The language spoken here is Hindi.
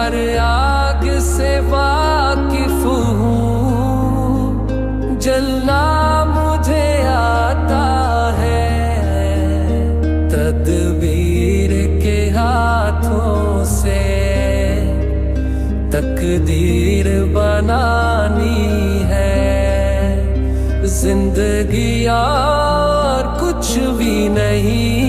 हर आग से वाकिफ हूँ, जलना मुझे आता है। तदबीर के हाथों से तकदीर बनानी है। जिंदगी और कुछ भी नहीं।